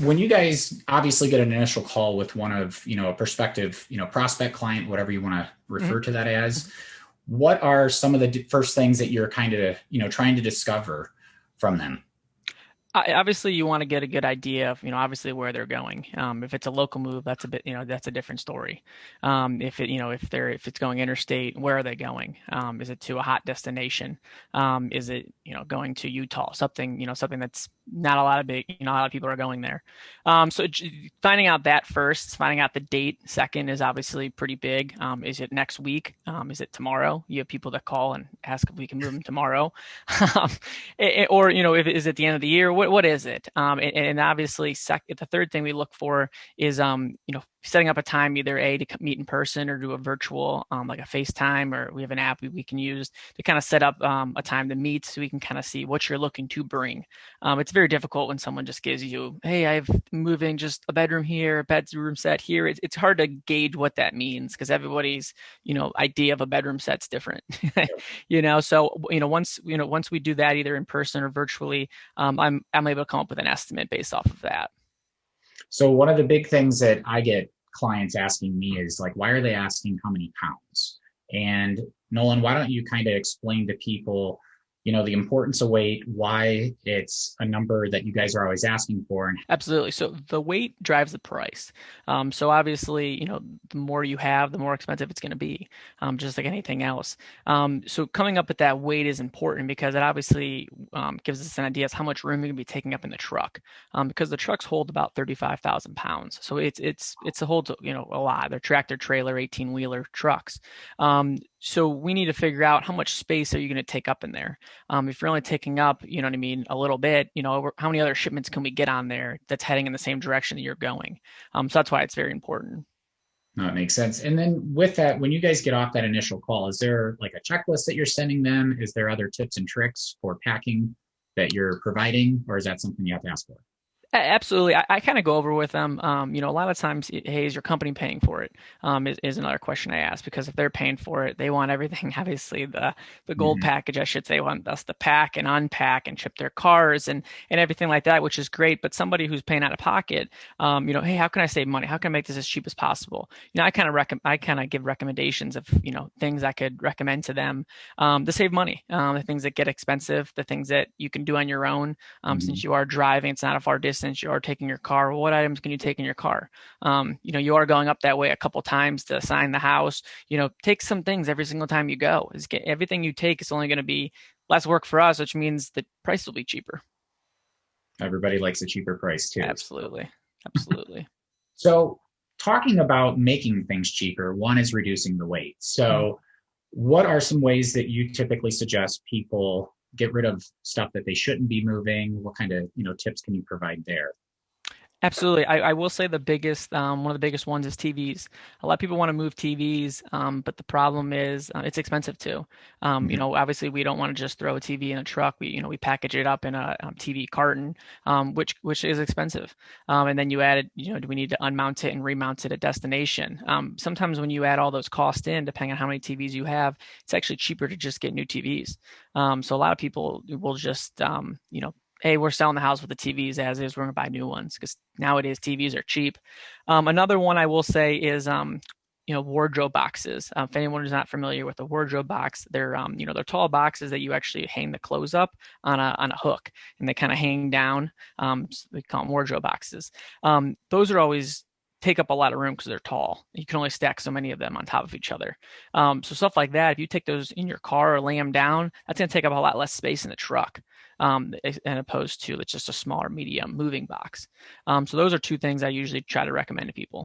when you guys obviously get an initial call with one of, a prospective, prospect client, whatever you want to refer to that as, what are some of the first things that you're kind of, trying to discover from them? Obviously, you want to get a good idea of, obviously where they're going. If it's a local move, that's a bit, that's a different story. If it, if it's going interstate, where are they going? Is it to a hot destination? Is it, going to Utah? Something, something that's not a lot of not a lot of people are going there. Finding out that first, finding out the date second is obviously pretty big. Is it next week? Is it tomorrow? You have people that call and ask if we can move them tomorrow. Um, or if it is at the end of the year, what is it? And obviously, the third thing we look for is setting up a time either to meet in person or do a virtual, like a FaceTime, or we have an app we can use to kind of set up a time to meet so we can kind of see what you're looking to bring. It's very difficult when someone just gives you, hey, I'm moving just a bedroom here, a bedroom set here. It's hard to gauge what that means because everybody's idea of a bedroom set's different. So once we do that either in person or virtually, I'm able to come up with an estimate based off of that. So one of the big things that I get clients asking me is like, why are they asking how many pounds? And Nolan, why don't you kind of explain to people, the importance of weight, why it's a number that you guys are always asking for? And Absolutely. So the weight drives the price. So obviously, the more you have, the more expensive it's going to be, just like anything else. So coming up with that weight is important because it obviously gives us an idea of how much room you're going to be taking up in the truck, because the trucks hold about 35,000 pounds. So it's a hold, a lot. They're tractor trailer, 18-wheeler trucks. So we need to figure out how much space are you going to take up in there. If you're only taking up, you know what I mean, a little bit, how many other shipments can we get on there that's heading in the same direction that you're going? So that's why it's very important. no, it makes sense. And then with that, when you guys get off that initial call, is there like a checklist that you're sending them? Is there other tips and tricks for packing that you're providing, or is that something you have to ask for? Absolutely. I kind of go over with them. A lot of times, hey, is your company paying for it? Is another question I ask because if they're paying for it, they want everything. Obviously, the gold Mhm. package, I should say, want us to pack and unpack and ship their cars and everything like that, which is great. But somebody who's paying out of pocket, hey, how can I save money? How can I make this as cheap as possible? I kind of give recommendations of things I could recommend to them to save money. The things that get expensive, the things that you can do on your own, since Mhm. you are driving, it's not a far distance. You are taking your car. What items can you take in your car? You are going up that way a couple times to sign the house. Take some things every single time you go. Everything you take is only going to be less work for us, which means the price will be cheaper. Everybody likes a cheaper price too. Absolutely. Absolutely. So, talking about making things cheaper, one is reducing the weight. Mhm. So, what are some ways that you typically suggest people get rid of stuff that they shouldn't be moving? What kind of, tips can you provide there? Absolutely. I will say the biggest, one of the biggest ones is TVs. A lot of people want to move TVs, but the problem is it's expensive too. Mhm. Obviously we don't want to just throw a TV in a truck. We package it up in a TV carton, which is expensive. And then you add, do we need to unmount it and remount it at destination? Sometimes when you add all those costs in, depending on how many TVs you have, it's actually cheaper to just get new TVs. So a lot of people will just, hey, we're selling the house with the TVs as is. We're going to buy new ones because nowadays TVs are cheap. Another one I will say is, wardrobe boxes. If anyone is not familiar with a wardrobe box, they're tall boxes that you actually hang the clothes up on a hook and they kind of hang down. So we call them wardrobe boxes. Those are always take up a lot of room because they're tall. You can only stack so many of them on top of each other. So stuff like that, if you take those in your car or lay them down, that's going to take up a lot less space in the truck, and opposed to it's just a smaller medium moving box. So those are two things I usually try to recommend to people.